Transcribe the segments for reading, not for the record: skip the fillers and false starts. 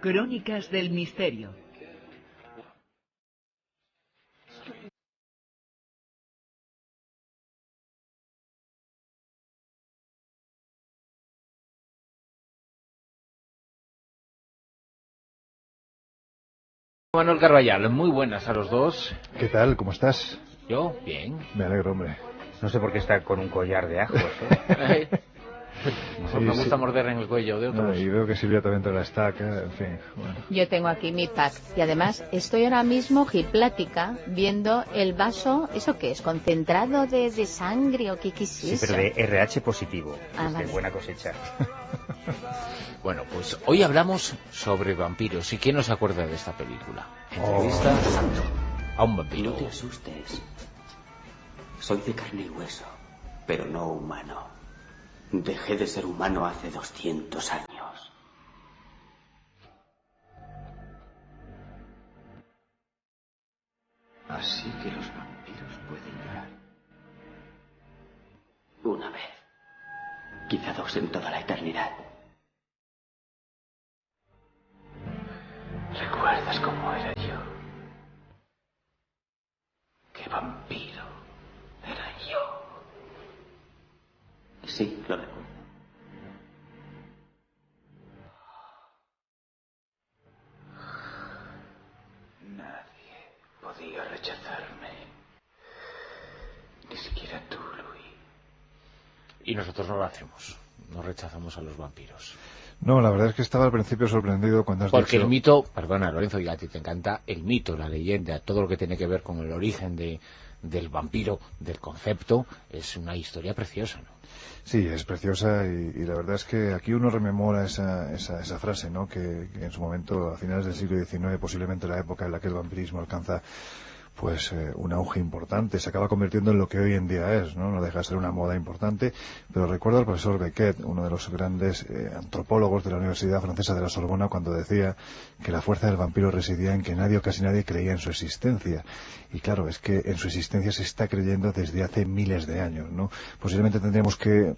Crónicas del Misterio. Manuel Carballal, muy buenas a los dos. ¿Qué tal? ¿Cómo estás? Yo, bien. Me alegro, hombre. No sé por qué está con un collar de ajos, Me gusta morder en el cuello de otros. Y veo que Silvia también trae la estaca, en fin. Bueno. Yo tengo aquí mi pack y además estoy ahora mismo hiplática viendo el vaso, ¿eso qué es? ¿Concentrado de sangre o qué es Sí, eso? pero de RH positivo, Vale. de buena cosecha. Bueno, pues hoy hablamos sobre vampiros. ¿Y quién no se acuerda de esta película? Entrevista a un vampiro. No te asustes. Soy de carne y hueso, pero no humano. Dejé de ser humano hace 200 años. Así que los vampiros pueden llorar. Una vez. Quizá dos en toda la eternidad. ¿Recuerdas cómo era yo? ¿Qué vampiro era yo? Sí, lo recuerdo. Nadie podía rechazarme. Ni siquiera tú, Louis. Y nosotros no lo hacemos. No rechazamos a los vampiros. No, la verdad es que estaba al principio sorprendido cuando has Porque dicho... el mito, perdona Lorenzo, y a ti te encanta el mito, la leyenda, todo lo que tiene que ver con el origen del vampiro, del concepto, es una historia preciosa, ¿no? Sí, es preciosa y la verdad es que aquí uno rememora esa frase, ¿no? Que en su momento, a finales del siglo XIX, posiblemente la época en la que el vampirismo alcanza pues un auge importante, se acaba convirtiendo en lo que hoy en día es, ¿no? No deja de ser una moda importante, pero recuerdo al profesor Beckett, uno de los grandes antropólogos de la Universidad Francesa de la Sorbona, cuando decía que la fuerza del vampiro residía en que nadie o casi nadie creía en su existencia. Y claro, es que en su existencia se está creyendo desde hace miles de años, ¿no? Posiblemente tendríamos que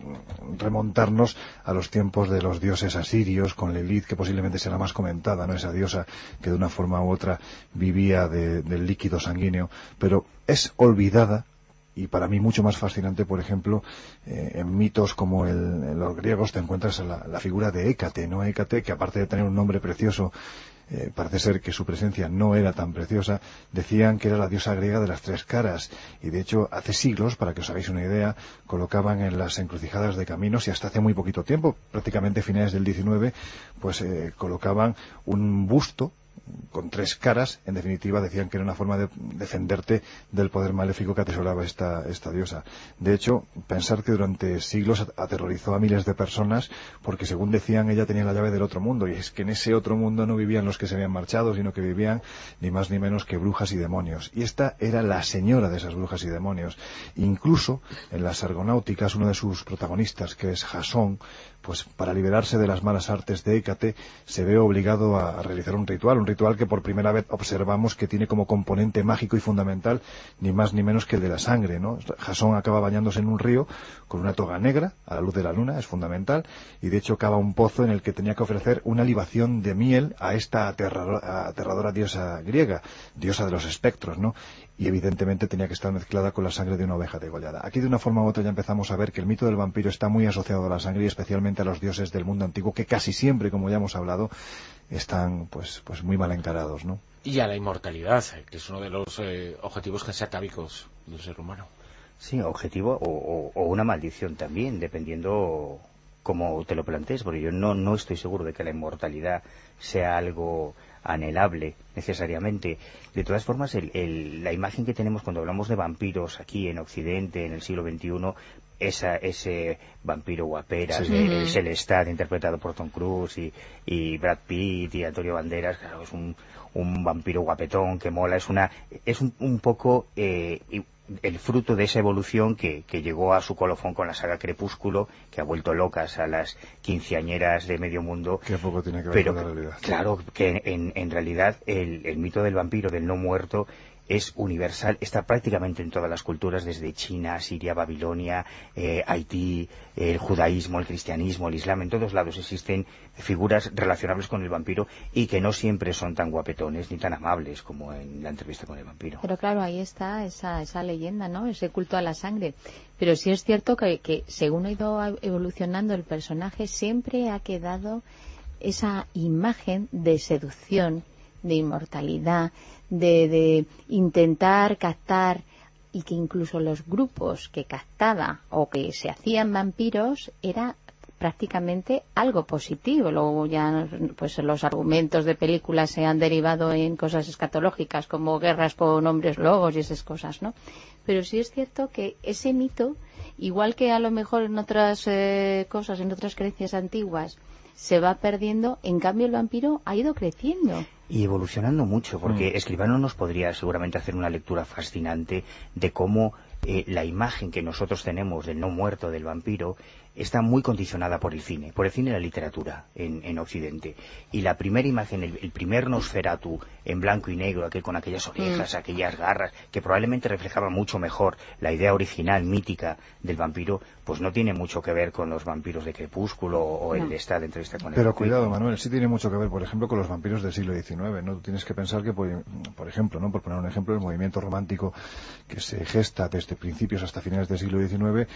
remontarnos a los tiempos de los dioses asirios, con Lilith, que posiblemente sea la más comentada, ¿no? Esa diosa que de una forma u otra vivía del líquido sanguíneo, pero es olvidada, y para mí mucho más fascinante, por ejemplo, en mitos como en los griegos te encuentras la figura de Hécate, ¿no? Hécate, que aparte de tener un nombre precioso, parece ser que su presencia no era tan preciosa. Decían que era la diosa griega de las tres caras, y de hecho hace siglos, para que os hagáis una idea, colocaban en las encrucijadas de caminos, y hasta hace muy poquito tiempo, prácticamente finales del XIX, pues colocaban un busto con tres caras. En definitiva, decían que era una forma de defenderte del poder maléfico que atesoraba esta diosa. De hecho, pensar que durante siglos aterrorizó a miles de personas, porque según decían, ella tenía la llave del otro mundo, y es que en ese otro mundo no vivían los que se habían marchado, sino que vivían ni más ni menos que brujas y demonios. Y esta era la señora de esas brujas y demonios. Incluso en las Argonáuticas, uno de sus protagonistas, que es Jasón, pues para liberarse de las malas artes de Hécate, se ve obligado a realizar un ritual que por primera vez observamos que tiene como componente mágico y fundamental ni más ni menos que el de la sangre, ¿no? Jasón acaba bañándose en un río con una toga negra a la luz de la luna, es fundamental, y de hecho cava un pozo en el que tenía que ofrecer una libación de miel a esta aterradora diosa griega, diosa de los espectros, ¿no? Y evidentemente tenía que estar mezclada con la sangre de una oveja degollada. Aquí de una forma u otra ya empezamos a ver que el mito del vampiro está muy asociado a la sangre, y especialmente a los dioses del mundo antiguo, que casi siempre, como ya hemos hablado, están pues muy mal encarados, ¿no? Y a la inmortalidad, que es uno de los objetivos que se atávicos del ser humano. Sí, objetivo o una maldición también, dependiendo cómo te lo plantees, porque yo no estoy seguro de que la inmortalidad sea algo anhelable necesariamente. De todas formas, la imagen que tenemos cuando hablamos de vampiros aquí en Occidente, en el siglo XXI, ese vampiro guaperas, sí, el Celestad, interpretado por Tom Cruise y Brad Pitt y Antonio Banderas, claro, es un vampiro guapetón que mola, es un poco el fruto de esa evolución que llegó a su colofón con la saga Crepúsculo, que ha vuelto locas a las quinceañeras de medio mundo. Que poco tiene que ver con la realidad. Claro, que en realidad el mito del vampiro, del no muerto, es universal, está prácticamente en todas las culturas, desde China, Siria, Babilonia, Haití, el judaísmo, el cristianismo, el islam. En todos lados existen figuras relacionables con el vampiro y que no siempre son tan guapetones ni tan amables como en la entrevista con el vampiro. Pero claro, ahí está esa leyenda, ¿no? Ese culto a la sangre. Pero sí es cierto que según ha ido evolucionando el personaje, siempre ha quedado esa imagen de seducción, de inmortalidad, de intentar captar, y que incluso los grupos que captaba o que se hacían vampiros era prácticamente algo positivo. Luego ya pues los argumentos de películas se han derivado en cosas escatológicas como guerras con hombres lobos y esas cosas, ¿no? Pero sí es cierto que ese mito, igual que a lo mejor en otras cosas, en otras creencias antiguas, se va perdiendo, en cambio el vampiro ha ido creciendo. Y evolucionando mucho, porque Escribano nos podría seguramente hacer una lectura fascinante de cómo la imagen que nosotros tenemos del no muerto, del vampiro, está muy condicionada por el cine y la literatura en Occidente. Y la primera imagen, el primer Nosferatu en blanco y negro, aquel con aquellas orejas, aquellas garras, que probablemente reflejaba mucho mejor la idea original, mítica del vampiro, pues no tiene mucho que ver con los vampiros de Crepúsculo o el de esta de entrevista con el Pero vampiro. cuidado, Manuel, sí tiene mucho que ver, por ejemplo, con los vampiros del siglo XIX, ¿no? Tú tienes que pensar que, por ejemplo, ¿no? Por poner un ejemplo, el movimiento romántico que se gesta desde principios hasta finales del siglo XIX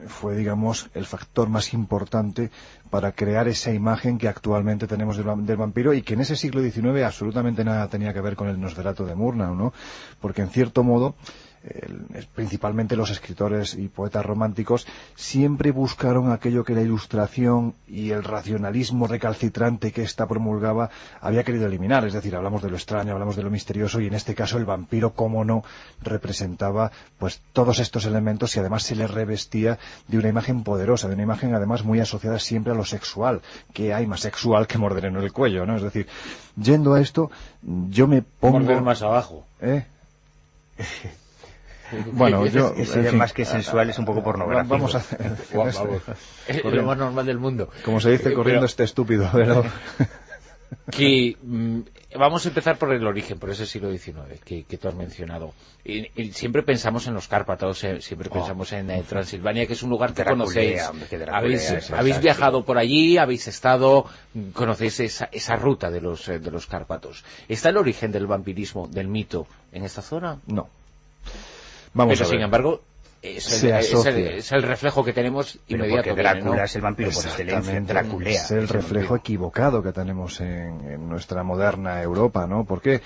fue, digamos, el factor más importante para crear esa imagen que actualmente tenemos del vampiro, y que en ese siglo XIX absolutamente nada tenía que ver con el Nosferatu de Murnau, ¿no? Porque en cierto modo principalmente los escritores y poetas románticos siempre buscaron aquello que la ilustración y el racionalismo recalcitrante que ésta promulgaba había querido eliminar. Es decir, hablamos de lo extraño, hablamos de lo misterioso, y en este caso el vampiro, cómo no, representaba pues todos estos elementos, y además se le revestía de una imagen poderosa, de una imagen además muy asociada siempre a lo sexual. ¿Qué hay más sexual que morder en el cuello, no? Es decir, yendo a esto, yo me pongo... Morder más abajo. Bueno, yo... más que sensual, es un poco pornográfico. Vamos a hacer... Es lo más normal del mundo. Como se dice, corriendo este estúpido, pero... que vamos a empezar por el origen, por ese siglo XIX que tú has mencionado. Y siempre pensamos en los Cárpatos, siempre pensamos en Transilvania, que es un lugar que conocéis. Habéis viajado por allí, habéis estado, conocéis esa ruta de los Cárpatos. ¿Está el origen del vampirismo, del mito, en esta zona? No. Pero sin embargo es el reflejo que tenemos inmediato. Porque Drácula es el vampiro por excelencia, Draculea. Es el reflejo equivocado que tenemos en nuestra moderna Europa, ¿no? ¿Por qué?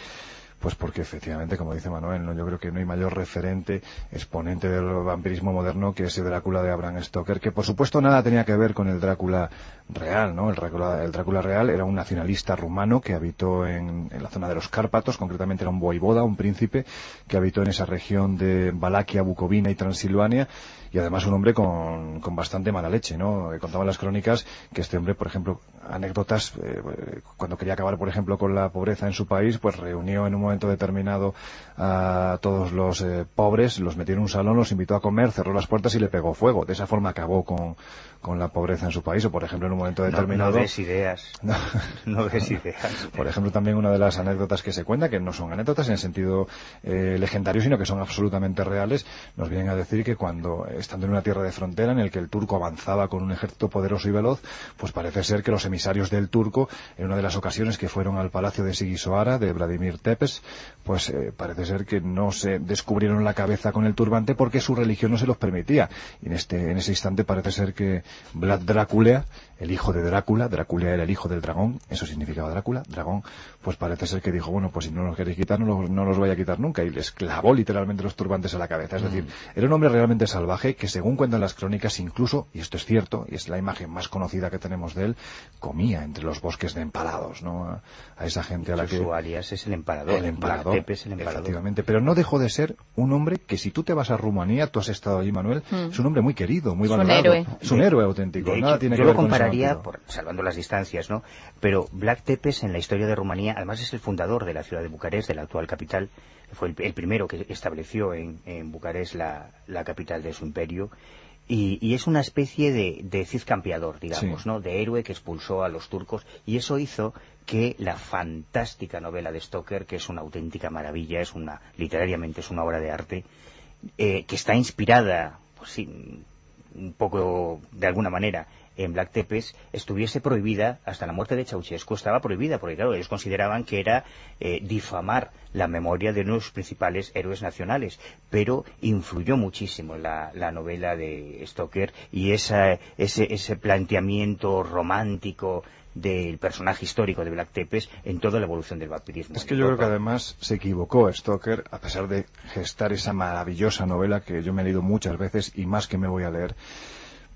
Pues porque efectivamente, como dice Manuel, ¿no? Yo creo que no hay mayor referente, exponente del vampirismo moderno que ese Drácula de Bram Stoker, que por supuesto nada tenía que ver con el Drácula real, ¿no? El Drácula real era un nacionalista rumano que habitó en la zona de los Cárpatos, concretamente era un voivoda, un príncipe, que habitó en esa región de Valaquia, Bucovina y Transilvania, y además un hombre con bastante mala leche, ¿no? Contaban las crónicas que este hombre, por ejemplo, anécdotas, cuando quería acabar, por ejemplo, con la pobreza en su país, pues reunió en un momento determinado a todos los pobres, los metió en un salón, los invitó a comer, cerró las puertas y le pegó fuego. De esa forma acabó con la pobreza en su país. O, por ejemplo, en un momento determinado... No des ideas. No des ideas. Por ejemplo, también una de las anécdotas que se cuenta, que no son anécdotas en el sentido legendario, sino que son absolutamente reales, nos vienen a decir que cuando, estando en una tierra de frontera en el que el turco avanzaba con un ejército poderoso y veloz, pues parece ser que los emisarios del turco, en una de las ocasiones que fueron al palacio de Sigisoara, de Vladimir Tepes, pues parece ser que no se descubrieron la cabeza con el turbante porque su religión no se los permitía. Y en ese instante parece ser que Vlad Drácula, el hijo de Drácula era el hijo del dragón, eso significaba Drácula, dragón, pues parece ser que dijo, bueno, pues si no los queréis quitar, no los voy a quitar nunca, y les clavó literalmente los turbantes a la cabeza. Es decir, era un hombre realmente salvaje que, según cuentan las crónicas, incluso, y esto es cierto, y es la imagen más conocida que tenemos de él, comía entre los bosques de empalados, ¿no? A esa gente a la que... Su alias es el empalador. El empalador, es el empalador. Efectivamente, pero no dejó de ser un hombre que, si tú te vas a Rumanía, tú has estado allí, Manuel, es un hombre muy querido, muy valorado. Es un héroe auténtico. De hecho, nada tiene yo que ver lo compararía, con salvando las distancias, ¿no? Pero Vlad Tepes, en la historia de Rumanía, además es el fundador de la ciudad de Bucarest, de la actual capital, fue el primero que estableció en Bucarest la capital de su imperio, Y es una especie de Cid campeador, digamos, Sí. ¿no? De héroe que expulsó a los turcos, y eso hizo que la fantástica novela de Stoker, que es una auténtica maravilla, literariamente es una obra de arte, que está inspirada, pues sí, un poco de alguna manera en Black Tepes, estuviese prohibida hasta la muerte de Ceausescu. Estaba prohibida porque, claro, ellos consideraban que era difamar la memoria de uno de los principales héroes nacionales, pero influyó muchísimo la novela de Stoker, y ese planteamiento romántico del personaje histórico de Black Tepes en toda la evolución del vampirismo. Es que yo creo que además se equivocó Stoker, a pesar de gestar esa maravillosa novela que yo me he leído muchas veces y más que me voy a leer.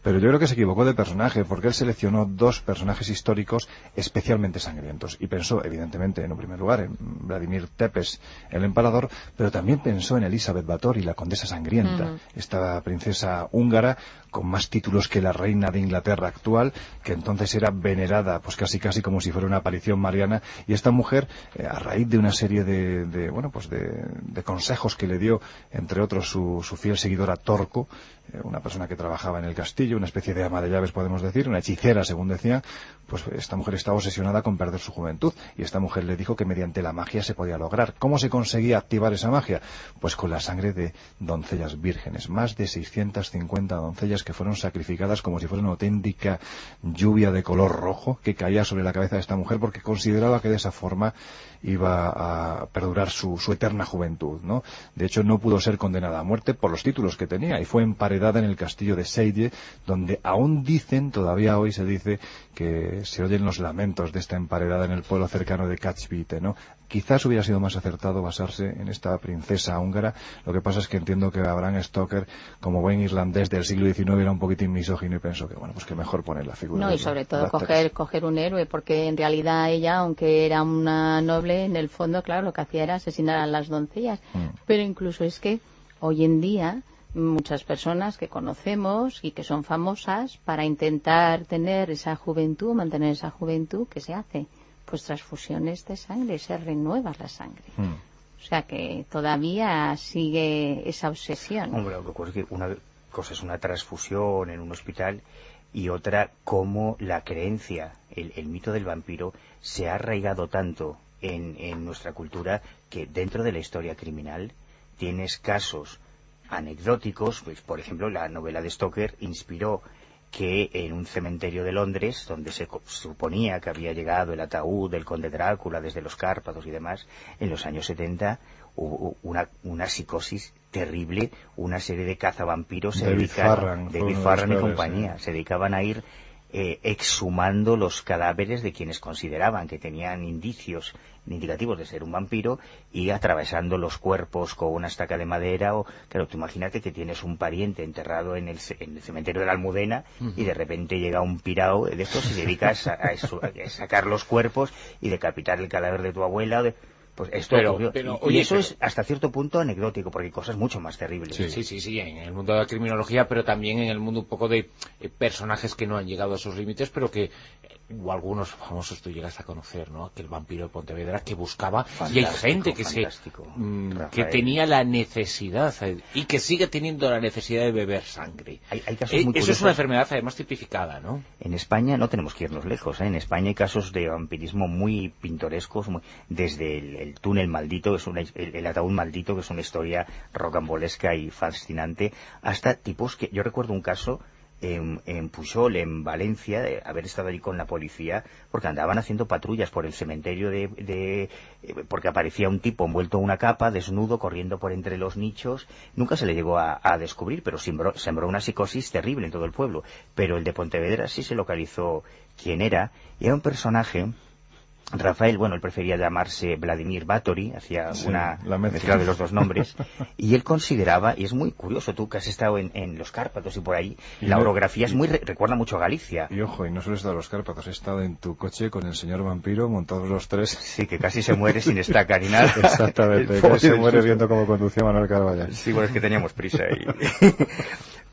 Pero yo creo que se equivocó de personaje, porque él seleccionó dos personajes históricos especialmente sangrientos. Y pensó, evidentemente, en un primer lugar, en Vladimir Tepes, el emperador, pero también pensó en Elizabeth Báthory, la condesa sangrienta, esta princesa húngara con más títulos que la reina de Inglaterra actual, que entonces era venerada, pues casi como si fuera una aparición mariana. Y esta mujer, a raíz de una serie de consejos que le dio, entre otros, su fiel seguidora Torco, una persona que trabajaba en el castillo, una especie de ama de llaves, podemos decir, una hechicera, según decían, pues esta mujer estaba obsesionada con perder su juventud, y esta mujer le dijo que mediante la magia se podía lograr. ¿Cómo se conseguía activar esa magia? Pues con la sangre de doncellas vírgenes, más de 650 doncellas que fueron sacrificadas como si fuera una auténtica lluvia de color rojo que caía sobre la cabeza de esta mujer, porque consideraba que de esa forma iba a perdurar su eterna juventud, ¿no? De hecho, no pudo ser condenada a muerte por los títulos que tenía, y fue emparedada en el castillo de Seille, donde aún dicen, todavía hoy se dice, que se oyen los lamentos de esta emparedada en el pueblo cercano de Kachvite, ¿no? Quizás hubiera sido más acertado basarse en esta princesa húngara. Lo que pasa es que entiendo que Bram Stoker, como buen irlandés del siglo XIX, era un poquitín misógino y pensó que, bueno, pues que mejor poner la figura. No, y sobre todo coger un héroe, porque en realidad ella, aunque era una noble, en el fondo, claro, lo que hacía era asesinar a las doncellas. Pero incluso es que hoy en día muchas personas que conocemos y que son famosas, para intentar tener esa juventud, mantener esa juventud, ¿qué se hace? Pues transfusiones de sangre, se renueva la sangre. O sea que todavía sigue esa obsesión. Hombre, lo que ocurre es que una cosa es una transfusión en un hospital, y otra, cómo la creencia, el mito del vampiro, se ha arraigado tanto en nuestra cultura, que dentro de la historia criminal tienes casos anecdóticos. Pues, por ejemplo, la novela de Stoker inspiró que en un cementerio de Londres, donde se suponía que había llegado el ataúd del conde Drácula desde los Cárpatos y demás, en los años 70 hubo una psicosis terrible. Una serie de cazavampiros David Farran y compañía, se dedicaban a ir exhumando los cadáveres de quienes consideraban que tenían indicios indicativos de ser un vampiro, y atravesando los cuerpos con una estaca de madera. O claro, tú imagínate que tienes un pariente enterrado en el cementerio de la Almudena, y de repente llega un pirao de estos y se dedica a sacar los cuerpos y decapitar el cadáver de tu abuela. Pues esto ocurrió. Y eso es hasta cierto punto anecdótico, porque hay cosas mucho más terribles. Sí, en el mundo de la criminología, pero también en el mundo un poco de personajes que no han llegado a sus límites, pero que o algunos famosos tú llegas a conocer, ¿no? Que el vampiro de Pontevedra, que buscaba, y hay gente que tenía la necesidad, y que sigue teniendo la necesidad de beber sangre. Hay casos muy curiosos. Eso es una enfermedad además tipificada, ¿no? En España no tenemos que irnos lejos, ¿eh? En España hay casos de vampirismo muy pintorescos, desde el túnel maldito, que es el ataúd maldito, que es una historia rocambolesca y fascinante, hasta tipos que... Yo recuerdo un caso en Pujol, en Valencia, de haber estado allí con la policía, porque andaban haciendo patrullas por el cementerio porque aparecía un tipo envuelto en una capa, desnudo, corriendo por entre los nichos. Nunca se le llegó a descubrir, pero sembró una psicosis terrible en todo el pueblo. Pero el de Pontevedra sí se localizó quién era, y era un personaje... Rafael, él prefería llamarse Vladimir Báthory, hacía una mezcla de los dos nombres, y él consideraba, y es muy curioso, tú que has estado en los Cárpatos y por ahí, la orografía es recuerda mucho a Galicia. Y ojo, y no solo he estado en los Cárpatos, he estado en tu coche con el señor vampiro, montados los tres. Sí, que casi se muere sin estaca ni nada. Exactamente, casi se muere viendo cómo conducía Manuel Carballal. Sí, es que teníamos prisa.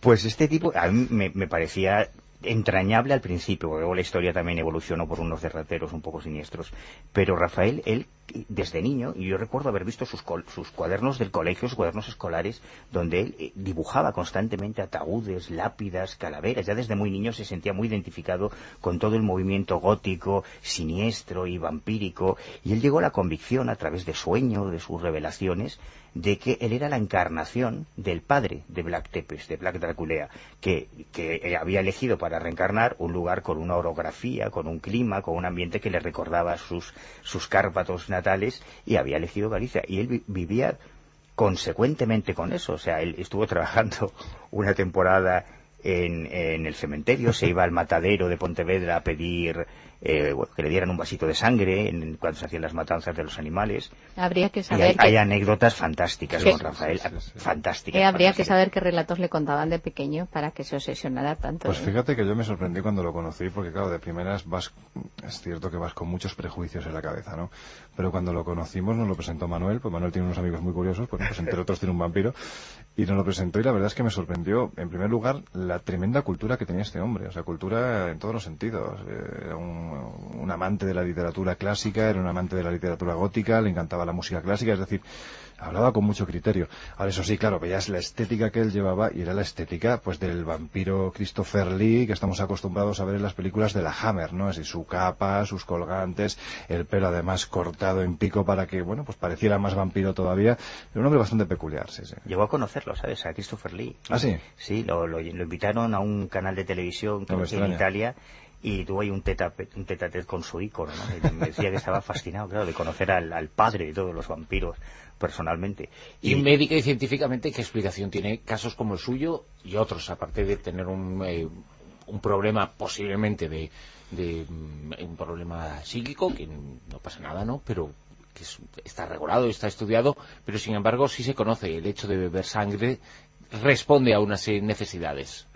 Pues este tipo, a mí me parecía entrañable al principio, porque luego la historia también evolucionó por unos derroteros un poco siniestros, pero Rafael, él desde niño, y yo recuerdo haber visto sus cuadernos del colegio, sus cuadernos escolares, donde él dibujaba constantemente ataúdes, lápidas, calaveras. Ya desde muy niño se sentía muy identificado con todo el movimiento gótico, siniestro y vampírico, y él llegó a la convicción, a través de sueño, de sus revelaciones, de que él era la encarnación del padre de Vlad Tepes, de Vlad Draculea, que había elegido para reencarnar un lugar con una orografía, con un clima, con un ambiente que le recordaba sus Cárpatos natales, y había elegido Galicia. Y él vivía consecuentemente con eso. O sea, él estuvo trabajando una temporada en el cementerio, se iba al matadero de Pontevedra a pedir que le dieran un vasito de sangre cuando se hacían las matanzas de los animales. Habría que saber hay anécdotas fantásticas con Rafael, fantásticas. Habría que saber qué relatos le contaban de pequeño para que se obsesionara tanto. Pues fíjate que yo me sorprendí cuando lo conocí, porque claro, de primeras es cierto que vas con muchos prejuicios en la cabeza, ¿no? Pero cuando lo conocimos nos lo presentó Manuel, pues Manuel tiene unos amigos muy curiosos, pues entre otros tiene un vampiro, y nos lo presentó, y la verdad es que me sorprendió, en primer lugar, la tremenda cultura que tenía este hombre, o sea, cultura en todos los sentidos. Era un amante de la literatura clásica, era un amante de la literatura gótica, le encantaba la música clásica, es decir, hablaba con mucho criterio. Ahora, eso sí, claro, veías la estética que él llevaba, y era la estética pues del vampiro Christopher Lee que estamos acostumbrados a ver en las películas de la Hammer, ¿no? Así, su capa, sus colgantes, el pelo además cortado en pico para que, bueno, pues pareciera más vampiro todavía. Era un hombre bastante peculiar, sí. Llegó a conocerlo, ¿sabes? A Christopher Lee. ¿Ah, sí? Sí, lo invitaron a un canal de televisión en Italia, y tuvo ahí un tete-a-tete con su ícono, ¿no? Y me decía que estaba fascinado, claro, de conocer al padre de todos los vampiros personalmente. Y médica y científicamente, ¿qué explicación tiene casos como el suyo y otros, aparte de tener un problema posiblemente de un problema psíquico, que no pasa nada, ¿no? Pero que está regulado, está estudiado, pero sin embargo sí se conoce el hecho de beber sangre responde a unas necesidades.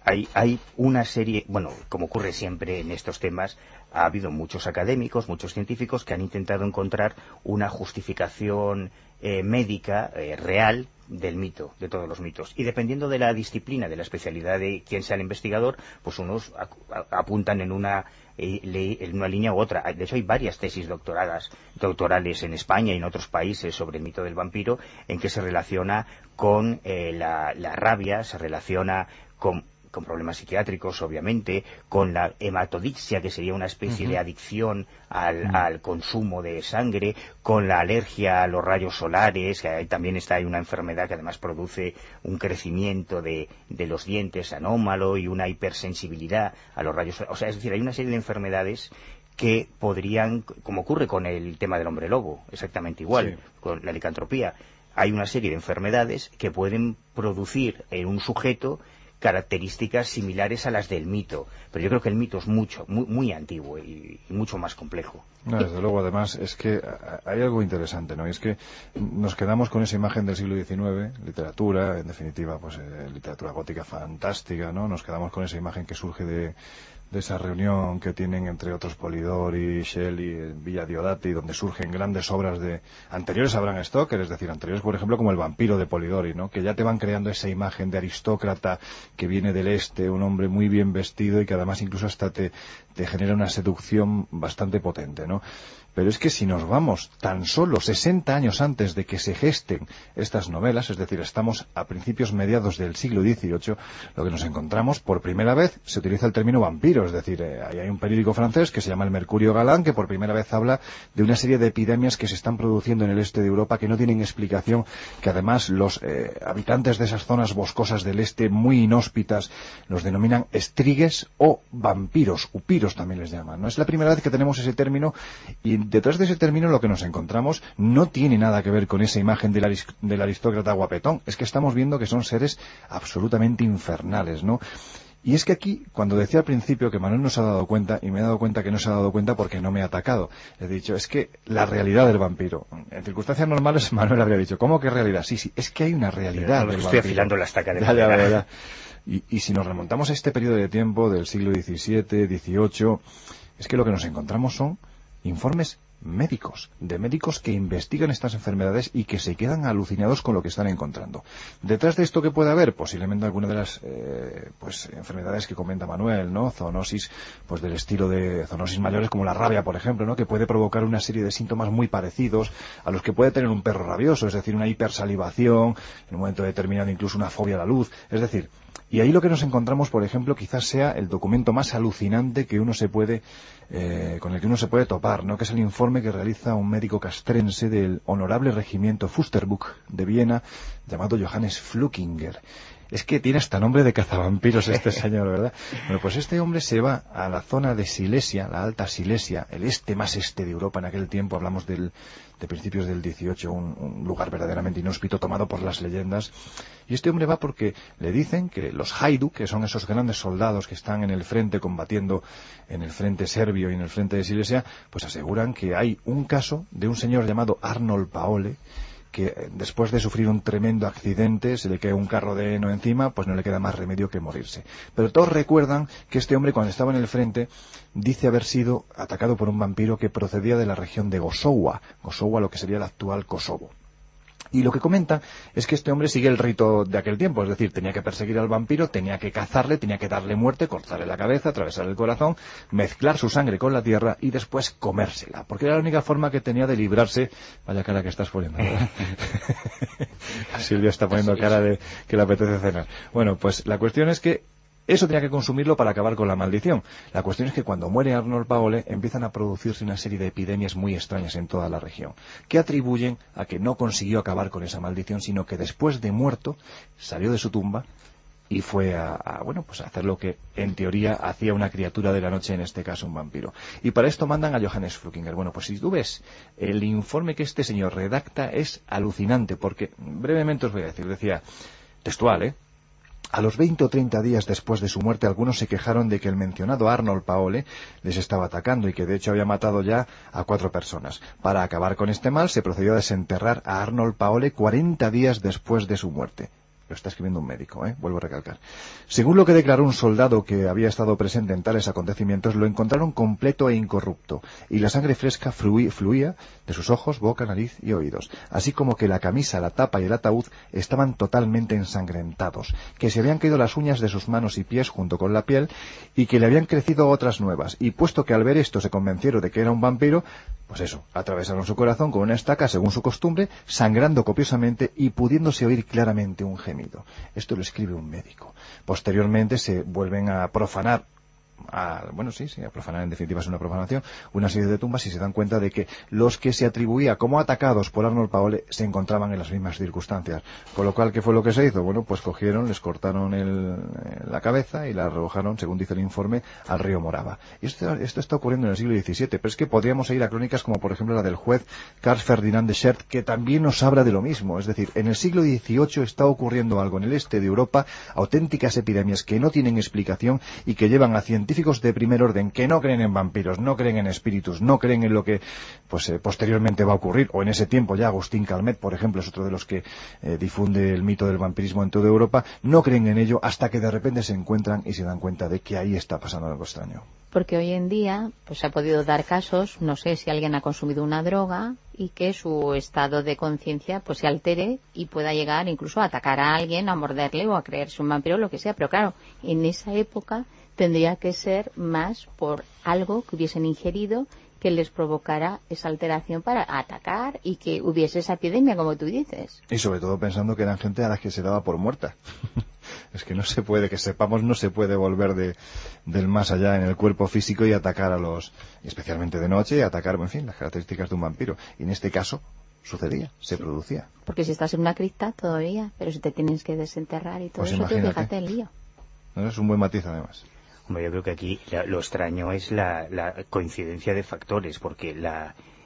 Hay una serie, bueno, como ocurre siempre en estos temas, ha habido muchos académicos, muchos científicos que han intentado encontrar una justificación médica real del mito, de todos los mitos. Y dependiendo de la disciplina, de la especialidad de quien sea el investigador, pues unos apuntan en una línea u otra. De hecho, hay varias tesis doctorales en España y en otros países sobre el mito del vampiro, en que se relaciona con la rabia, se relaciona con problemas psiquiátricos, obviamente, con la hematodixia, que sería una especie de adicción al consumo de sangre, con la alergia a los rayos solares, que también hay una enfermedad que además produce un crecimiento de los dientes anómalo y una hipersensibilidad a los rayos solares. O sea, es decir, hay una serie de enfermedades que podrían, como ocurre con el tema del hombre lobo, exactamente igual, con la licantropía, hay una serie de enfermedades que pueden producir en un sujeto características similares a las del mito, pero yo creo que el mito es muy antiguo y mucho más complejo. No, desde luego, además, es que hay algo interesante, ¿no? Y es que nos quedamos con esa imagen del siglo XIX, literatura, en definitiva, pues literatura gótica fantástica, ¿no? Nos quedamos con esa imagen que surge de esa reunión que tienen entre otros Polidori, Shelley, en Villa Diodati, donde surgen grandes obras anteriores a Bram Stoker, es decir, anteriores, por ejemplo, como El vampiro de Polidori, ¿no? Que ya te van creando esa imagen de aristócrata que viene del este, un hombre muy bien vestido y que además incluso hasta te genera una seducción bastante potente, ¿no? Pero es que si nos vamos tan solo 60 años antes de que se gesten estas novelas, es decir, estamos a principios mediados del siglo XVIII, lo que nos encontramos, por primera vez se utiliza el término vampiro, es decir, hay un periódico francés que se llama El Mercurio Galán, que por primera vez habla de una serie de epidemias que se están produciendo en el este de Europa que no tienen explicación, que además los habitantes de esas zonas boscosas del este, muy inhóspitas, los denominan estrigues o vampiros, upiros también les llaman, ¿no? Es la primera vez que tenemos ese término, y detrás de ese término lo que nos encontramos no tiene nada que ver con esa imagen del aristócrata guapetón, es que estamos viendo que son seres absolutamente infernales, ¿no? Y es que aquí, cuando decía al principio que Manuel no se ha dado cuenta, y me he dado cuenta que no se ha dado cuenta porque no me ha atacado, he dicho, es que la realidad del vampiro, en circunstancias normales Manuel habría dicho, ¿cómo que realidad? Sí, es que hay una realidad del vampiro. Estoy afilando la estaca de ya. Y si nos remontamos a este periodo de tiempo del siglo XVII, XVIII, es que lo que nos encontramos son informes médicos que investigan estas enfermedades y que se quedan alucinados con lo que están encontrando. Detrás de esto, ¿qué puede haber? Posiblemente alguna de las enfermedades que comenta Manuel, ¿no? Zoonosis, pues del estilo de zoonosis mayores, como la rabia, por ejemplo, ¿no? Que puede provocar una serie de síntomas muy parecidos a los que puede tener un perro rabioso, es decir, una hipersalivación, en un momento determinado incluso una fobia a la luz, es decir, y ahí lo que nos encontramos, por ejemplo, quizás sea el documento más alucinante que uno se puede, con el que uno se puede topar, ¿no? Que es el informe que realiza un médico castrense del Honorable Regimiento Fusterbuch de Viena, llamado Johannes Flukinger. Es que tiene hasta nombre de cazavampiros este señor, ¿verdad? Bueno, pues este hombre se va a la zona de Silesia, la Alta Silesia, el más este de Europa en aquel tiempo, hablamos de principios del 18, un lugar verdaderamente inhóspito tomado por las leyendas. Y este hombre va porque le dicen que los Haiduk, que son esos grandes soldados que están en el frente combatiendo en el frente serbio y en el frente de Silesia, pues aseguran que hay un caso de un señor llamado Arnold Paole, que después de sufrir un tremendo accidente, se le cae un carro de heno encima, pues no le queda más remedio que morirse. Pero todos recuerdan que este hombre, cuando estaba en el frente, dice haber sido atacado por un vampiro que procedía de la región de Gosowa, lo que sería el actual Kosovo. Y lo que comenta es que este hombre sigue el rito de aquel tiempo, es decir, tenía que perseguir al vampiro, tenía que cazarle, tenía que darle muerte, cortarle la cabeza, atravesar el corazón, mezclar su sangre con la tierra y después comérsela, porque era la única forma que tenía de librarse. Vaya cara que estás poniendo, ¿verdad? Silvia está poniendo cara de que le apetece cenar. Bueno, pues la cuestión es que eso tenía que consumirlo para acabar con la maldición. La cuestión es que cuando muere Arnold Paole empiezan a producirse una serie de epidemias muy extrañas en toda la región, que atribuyen a que no consiguió acabar con esa maldición, sino que después de muerto salió de su tumba y fue a hacer lo que en teoría hacía una criatura de la noche, en este caso un vampiro. Y para esto mandan a Johannes Flukinger. Bueno, pues si tú ves el informe que este señor redacta es alucinante, porque brevemente os voy a decir, decía textual, a los 20 o 30 días después de su muerte, algunos se quejaron de que el mencionado Arnold Paole les estaba atacando y que de hecho había matado ya a 4 personas. Para acabar con este mal, se procedió a desenterrar a Arnold Paole 40 días después de su muerte. Lo está escribiendo un médico, vuelvo a recalcar. Según lo que declaró un soldado que había estado presente en tales acontecimientos, lo encontraron completo e incorrupto, y la sangre fresca fluía de sus ojos, boca, nariz y oídos, así como que la camisa, la tapa y el ataúd estaban totalmente ensangrentados, que se habían caído las uñas de sus manos y pies junto con la piel, y que le habían crecido otras nuevas, y puesto que al ver esto se convencieron de que era un vampiro, pues eso, atravesaron su corazón con una estaca según su costumbre, sangrando copiosamente y pudiéndose oír claramente un gemido. Esto lo escribe un médico. Posteriormente se vuelven a profanar, a profanar, en definitiva es una profanación, una serie de tumbas, y se dan cuenta de que los que se atribuía como atacados por Arnold Paole se encontraban en las mismas circunstancias. Con lo cual, ¿qué fue lo que se hizo? Bueno, pues cogieron, les cortaron la cabeza y la arrojaron, según dice el informe, al río Morava. Y esto está ocurriendo en el siglo XVII, pero es que podríamos ir a crónicas como por ejemplo la del juez Carl Ferdinand de Schert, que también nos habla de lo mismo. Es decir, en el siglo XVIII está ocurriendo algo en el este de Europa, auténticas epidemias que no tienen explicación y que llevan a científicos de primer orden que no creen en vampiros, no creen en espíritus, no creen en lo que posteriormente va a ocurrir, o en ese tiempo ya Agustín Calmet, por ejemplo, es otro de los que difunde el mito del vampirismo en toda Europa, no creen en ello hasta que de repente se encuentran y se dan cuenta de que ahí está pasando algo extraño. Porque hoy en día pues se ha podido dar casos, no sé si alguien ha consumido una droga y que su estado de conciencia pues se altere y pueda llegar incluso a atacar a alguien, a morderle o a creerse un vampiro, lo que sea. Pero claro, en esa época tendría que ser más por algo que hubiesen ingerido que les provocara esa alteración para atacar y que hubiese esa epidemia, como tú dices. Y sobre todo pensando que eran gente a la que se daba por muerta. Es que no se puede, que sepamos, no se puede volver del más allá en el cuerpo físico y atacar especialmente de noche, y atacar, en fin, las características de un vampiro. Y en este caso sucedía, se producía. Porque si estás en una cripta todavía, pero si te tienes que desenterrar y todo pues eso, imagínate. Fíjate el lío. No, es un buen matiz además. Hombre, yo creo que aquí lo extraño es la coincidencia de factores, porque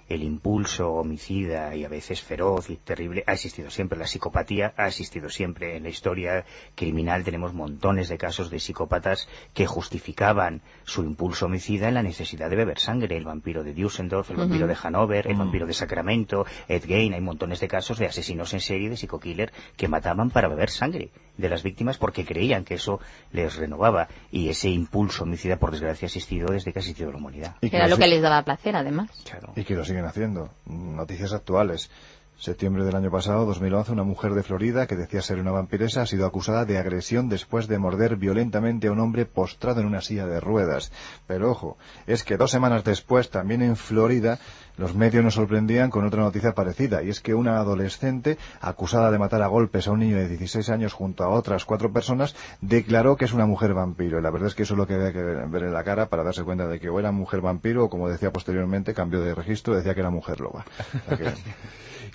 el impulso homicida y a veces feroz y terrible ha existido siempre. La psicopatía ha existido siempre. En la historia criminal tenemos montones de casos de psicópatas que justificaban su impulso homicida en la necesidad de beber sangre. El vampiro de Düsseldorf, el vampiro de Hannover, el vampiro de Sacramento, Ed Gein. Hay montones de casos de asesinos en serie, de psico-killer, que mataban para beber sangre. de las víctimas porque creían que eso les renovaba, y ese impulso homicida, por desgracia, ha existido desde que ha existido la humanidad. Era lo que les daba placer, además. Claro. Y que lo siguen haciendo. Noticias actuales. Septiembre del año pasado, 2011, una mujer de Florida que decía ser una vampiresa ha sido acusada de agresión después de morder violentamente a un hombre postrado en una silla de ruedas. Pero ojo, es que 2 semanas después, también en Florida, los medios nos sorprendían con otra noticia parecida, y es que una adolescente acusada de matar a golpes a un niño de 16 años junto a otras 4 personas declaró que es una mujer vampiro. Y la verdad es que eso es lo que había que ver en la cara para darse cuenta de que o era mujer vampiro o, como decía posteriormente, cambió de registro, decía que era mujer loba. O sea que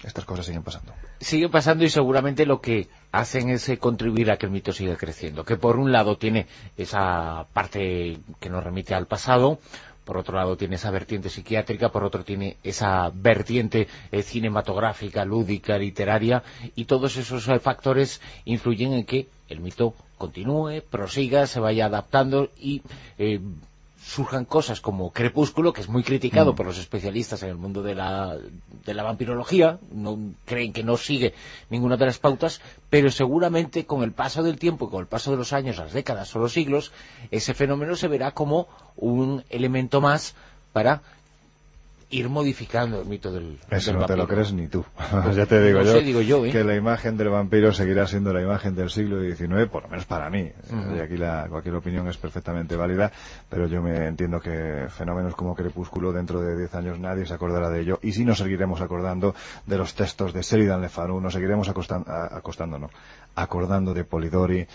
estas cosas siguen pasando. Sigue pasando, y seguramente lo que hacen es contribuir a que el mito siga creciendo. Que por un lado tiene esa parte que nos remite al pasado, por otro lado tiene esa vertiente psiquiátrica, por otro tiene esa vertiente cinematográfica, lúdica, literaria, y todos esos factores influyen en que el mito continúe, prosiga, se vaya adaptando y surjan cosas como Crepúsculo, que es muy criticado por los especialistas en el mundo de la vampirología, no creen que no sigue ninguna de las pautas, pero seguramente con el paso del tiempo y con el paso de los años, las décadas o los siglos, ese fenómeno se verá como un elemento más para ir modificando el mito del Eso no vampiro. te lo crees ni tú. Ya te digo, No sé, digo yo, que la imagen del vampiro seguirá siendo la imagen del siglo XIX, por lo menos para mí. Y aquí cualquier opinión es perfectamente válida, pero yo me entiendo que fenómenos como Crepúsculo, dentro de 10 años nadie se acordará de ello, y sí nos seguiremos acordando de los textos de Sheridan Le Fanu, nos seguiremos acordando de Polidori,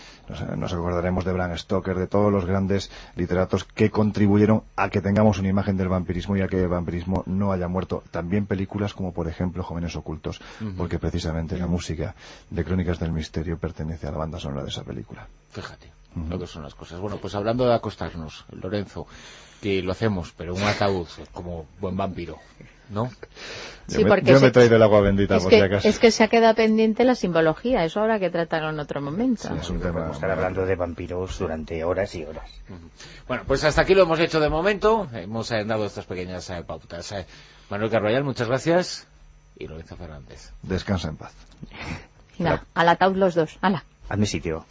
nos acordaremos de Bram Stoker, de todos los grandes literatos que contribuyeron a que tengamos una imagen del vampirismo y a que el vampirismo no haya muerto. También películas como, por ejemplo, Jóvenes Ocultos, porque precisamente la música de Crónicas del Misterio pertenece a la banda sonora de esa película. Fíjate lo que son las cosas. Bueno, pues hablando de acostarnos, Lorenzo, que lo hacemos, pero un ataúd como buen vampiro, ¿no? Sí, yo me he traído el agua bendita, por si acaso. Es que se ha quedado pendiente la simbología, eso habrá que tratarlo en otro momento. Sí, es un tema. Podemos estar hablando de vampiros durante horas y horas. Bueno, pues hasta aquí lo hemos hecho de momento, hemos dado estas pequeñas pautas. Manuel Carvallal, muchas gracias, y Lorenzo Fernández. Descansa en paz. Venga, al ataúd los dos, ¡hala! A mi sitio.